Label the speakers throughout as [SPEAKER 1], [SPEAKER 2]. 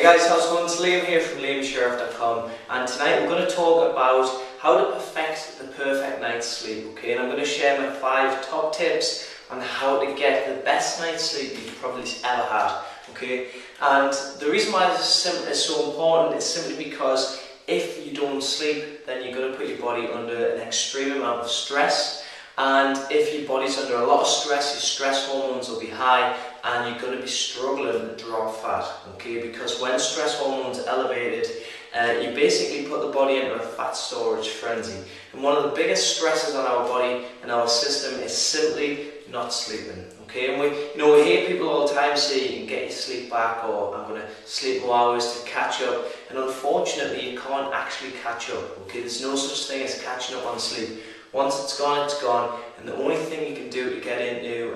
[SPEAKER 1] Hey guys, how's it going? It's Liam here from liamsherriff.com, and tonight I'm going to talk about how to perfect the perfect night's sleep, okay? And I'm going to share my 5 top tips on how to get the best night's sleep you've probably ever had, okay? And the reason why this is so important is simply because if you don't sleep, then you're going to put your body under an extreme amount of stress, and if your body's under a lot of stress, your stress hormones will be high, and you're going to be struggling to drop fat, okay? Because when stress hormones are elevated, you basically put the body into a fat storage frenzy. And one of the biggest stresses on our body and our system is simply not sleeping, okay? And we hear people all the time say you can get your sleep back, or I'm going to sleep more hours to catch up. And unfortunately, you can't actually catch up, okay? There's no such thing as catching up on sleep. Once it's gone, and the only thing you can do to get into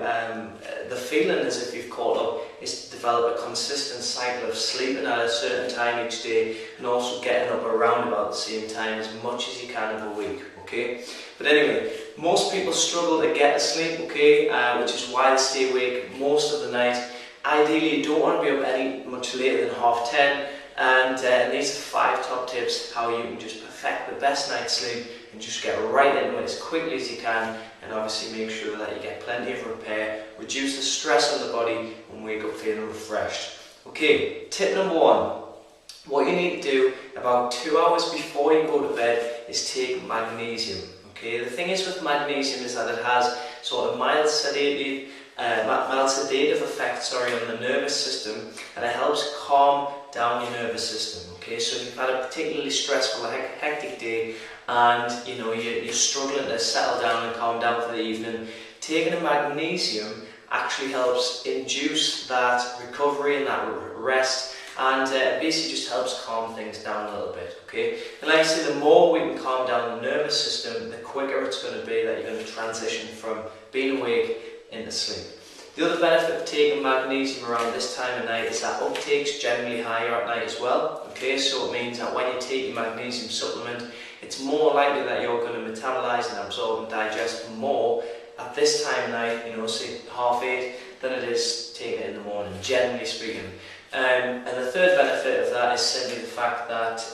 [SPEAKER 1] the feeling as if you've caught up is to develop a consistent cycle of sleeping at a certain time each day, and also getting up around about the same time as much as you can of a week, okay? But anyway, most people struggle to get to sleep, okay, which is why they stay awake most of the night. Ideally, you don't want to be up any much later than 10:30, and these are 5 top tips how you can just perfect the best night's sleep and just get right into it as quickly as you can, and obviously make sure that you get plenty of repair, reduce the stress on the body, and wake up feeling refreshed. Okay, tip number 1. What you need to do about 2 hours before you go to bed is take magnesium. Okay, the thing is with magnesium is that it has sort of mild sedative effect on the nervous system, and it helps calm down your nervous system. Okay, so if you've had a particularly stressful, hectic day, and you're struggling to settle down and calm down for the evening, taking a magnesium actually helps induce that recovery and that rest, and basically just helps calm things down a little bit, okay? And like I say, the more we can calm down the nervous system, the quicker it's going to be that you're going to transition from being awake into sleep. The other benefit of taking magnesium around this time of night is that uptake's generally higher at night as well, okay? So it means that when you take your magnesium supplement, it's more likely that you're going to metabolize and absorb and digest more at this time of night, say 8:30, than it is taking it in the morning, generally speaking. And the third benefit of that is simply the fact that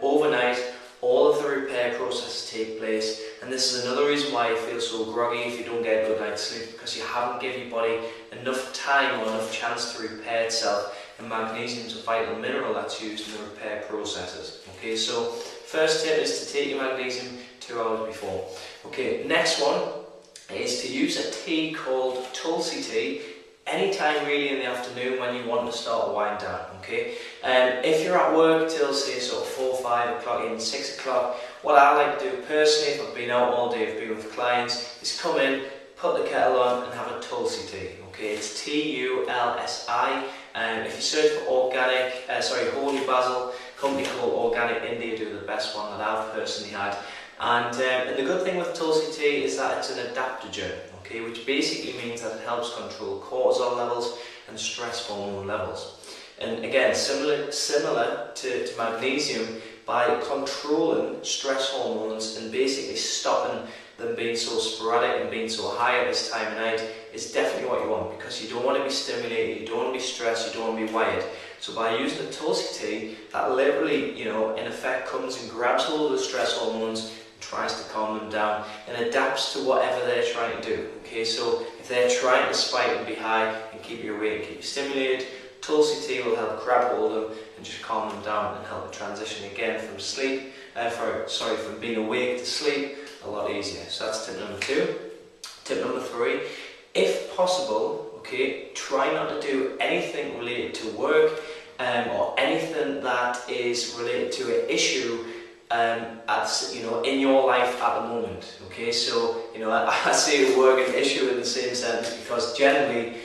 [SPEAKER 1] overnight, all of the repair processes take place, and this is another reason why you feel so groggy if you don't get a good night's sleep, because you haven't given your body enough time or enough chance to repair itself, and magnesium is a vital mineral that's used in the repair processes. Okay, so first tip is to take your magnesium 2 hours before. Okay, next one is to use a tea called Tulsi tea anytime really in the afternoon when you want to start to wind down, okay? If you're at work till say sort of 4, 5 o'clock, even 6 o'clock, what I like to do personally, if I've been out all day, I've been with clients, is come in, put the kettle on and have a Tulsi tea, okay? It's Tulsi. If you search for holy basil, a company called Organic India do the best one that I've personally had. And the good thing with Tulsi tea is that it's an adaptogen, okay, which basically means that it helps control cortisol levels and stress hormone levels. And again, similar to magnesium, by controlling stress hormones and basically stopping them being so sporadic and being so high at this time of night is definitely what you want, because you don't want to be stimulated, you don't want to be stressed, you don't want to be wired. So by using the Tulsi tea, that literally, in effect comes and grabs hold of the stress hormones, tries to calm them down, and adapts to whatever they're trying to do. Okay, so if they're trying to spike and be high and keep you awake and keep you stimulated, Tulsi tea will help grab hold of them and just calm them down and help them transition again from from being awake to sleep a lot easier. So that's tip number 2. Tip number 3, if possible, okay, try not to do anything related to work or anything that is related to an issue in your life at the moment. Okay, so I say work and issue in the same sentence because generally,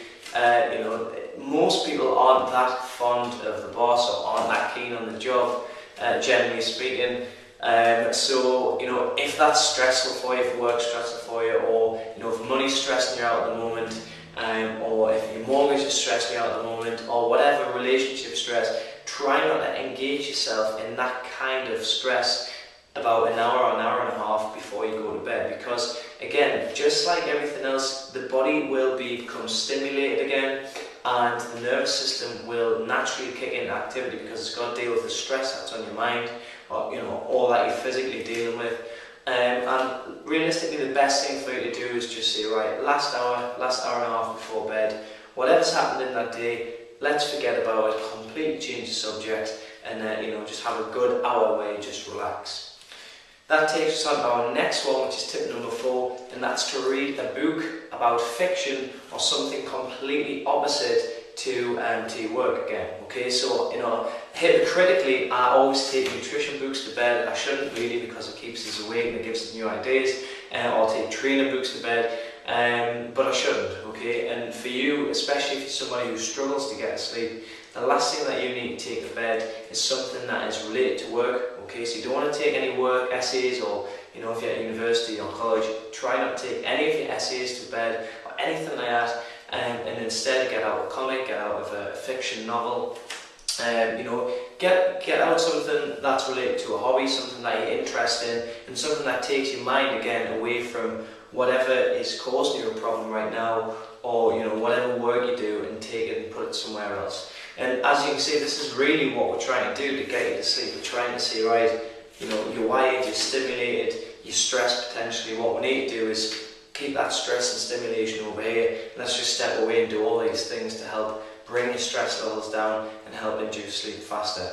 [SPEAKER 1] most people aren't that fond of the boss or aren't that keen on the job, generally speaking. So if that's stressful for you, if work's stressful for you, or if money's stressing you out at the moment, or if your mortgage is stressing you out at the moment, or whatever relationship stress, try not to engage yourself in that kind of stress about an hour and a half before you go to bed, because again, just like everything else, the body will become stimulated again, and the nervous system will naturally kick into activity because it's got to deal with the stress that's on your mind, or all that you're physically dealing with. And realistically, the best thing for you to do is just say, right, last hour and a half before bed, whatever's happened in that day, let's forget about it, completely change the subject, and just have a good hour where you just relax. That takes us on to our next one, which is tip number 4, and that's to read a book about fiction or something completely opposite to your work again. Okay, so hypocritically, I always take nutrition books to bed. I shouldn't really, because it keeps us awake and it gives us new ideas. I'll take training books to bed, but I shouldn't. Okay, and for you, especially if you're somebody who struggles to get to sleep, the last thing that you need to take to bed is something that is related to work. Okay, so you don't want to take any work essays, or if you're at university or college, try not to take any of your essays to bed or anything like that, and instead get out a comic, get out of a fiction novel, get out something that's related to a hobby, something that you're interested in, and something that takes your mind again away from whatever is causing you a problem right now, or whatever work you do, and take it and put it somewhere else. And as you can see, this is really what we're trying to do to get you to sleep. We're trying to say, right, you're wired, you're stimulated, you're stressed potentially. What we need to do is keep that stress and stimulation over here. Let's just step away and do all these things to help bring your stress levels down and help induce sleep faster.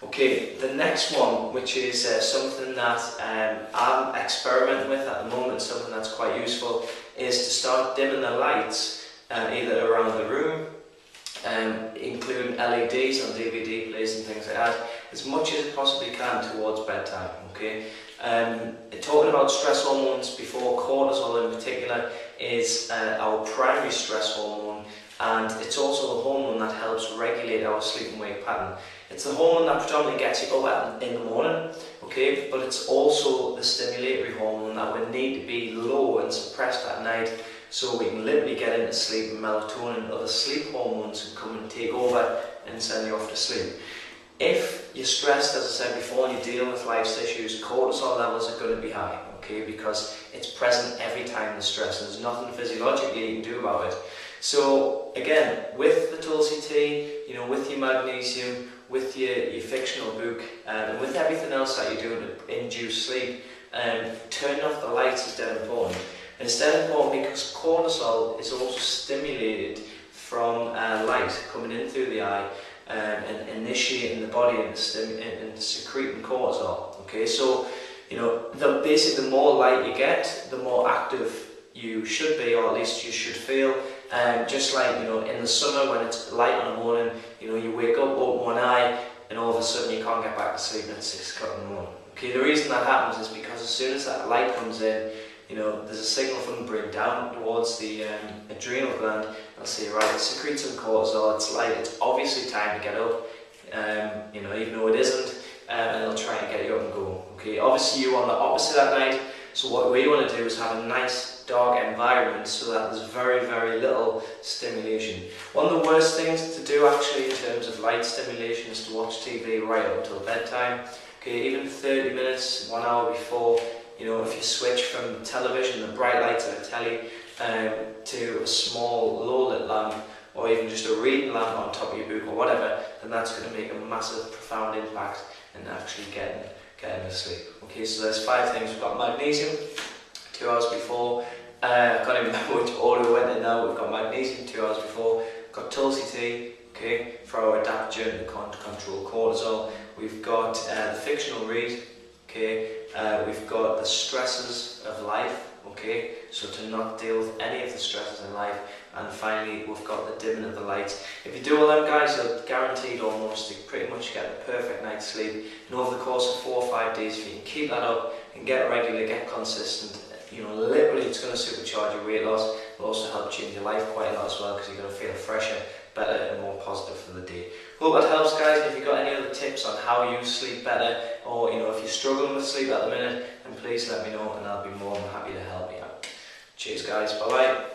[SPEAKER 1] Okay, the next one, which is something that I'm experimenting with at the moment, something that's quite useful, is to start dimming the lights either around the room, including LEDs on DVD players and things like that, as much as it possibly can towards bedtime. Okay, talking about stress hormones before, cortisol in particular is our primary stress hormone, and it's also the hormone that helps regulate our sleep and wake pattern. It's the hormone that predominantly gets you up in the morning, okay, but it's also the stimulatory hormone that would need to be low and suppressed at night, so we can literally get into sleep, and melatonin and other sleep hormones can come and take over and send you off to sleep. If you're stressed, as I said before, and you're dealing with life's issues, cortisol levels are going to be high, okay, because it's present every time there's stress, and there's nothing physiologically you can do about it. So again, with the Tulsi tea, with your magnesium, with your fictional book, and with everything else that you're doing to induce sleep, turning off the lights is dead important. And it's dead important because cortisol is also stimulated from light coming in through the eye, and initiating the body and secreting cortisol. Okay, so basically the more light you get, the more active you should be, or at least you should feel. Just like in the summer when it's light in the morning, you wake up, open one eye, and all of a sudden you can't get back to sleep at 6 o'clock in the morning. Okay, the reason that happens is because as soon as that light comes in, there's a signal from the brain down towards the adrenal gland. They'll say, right, secrete some cortisol, it's light, it's obviously time to get up, even though it isn't, and they'll try and get you up and go. Okay, obviously you want the opposite at night, so what we want to do is have a nice dark environment so that there's very, very little stimulation. One of the worst things to do actually in terms of light stimulation is to watch TV right up until bedtime. Okay, even 30 minutes, 1 hour before. If you switch from television, the bright lights of a telly, to a small low-lit lamp, or even just a reading lamp on top of your book or whatever, then that's going to make a massive, profound impact in actually getting to sleep. Okay, so there's 5 things. We've got magnesium, 2 hours before. I can't even remember which order we went in now. We've got magnesium 2 hours before. We've got Tulsi tea, okay, for our adaptogen to control cortisol. We've got the fictional read, okay. We've got the stresses of life, okay, so to not deal with any of the stresses in life. And finally, we've got the dimming of the lights. If you do all them, guys, you're guaranteed almost to pretty much get a perfect night's sleep. And over the course of 4 or 5 days, if you can keep that up and get regular, get consistent, literally it's going to supercharge your weight loss. It'll also help change your life quite a lot as well, because you're going to feel fresher, better and more positive for the day. Hope that helps, guys. If you've got any other tips on how you sleep better, or if you're struggling with sleep at the minute, then please let me know and I'll be more than happy to help you out. Cheers, guys. Bye bye.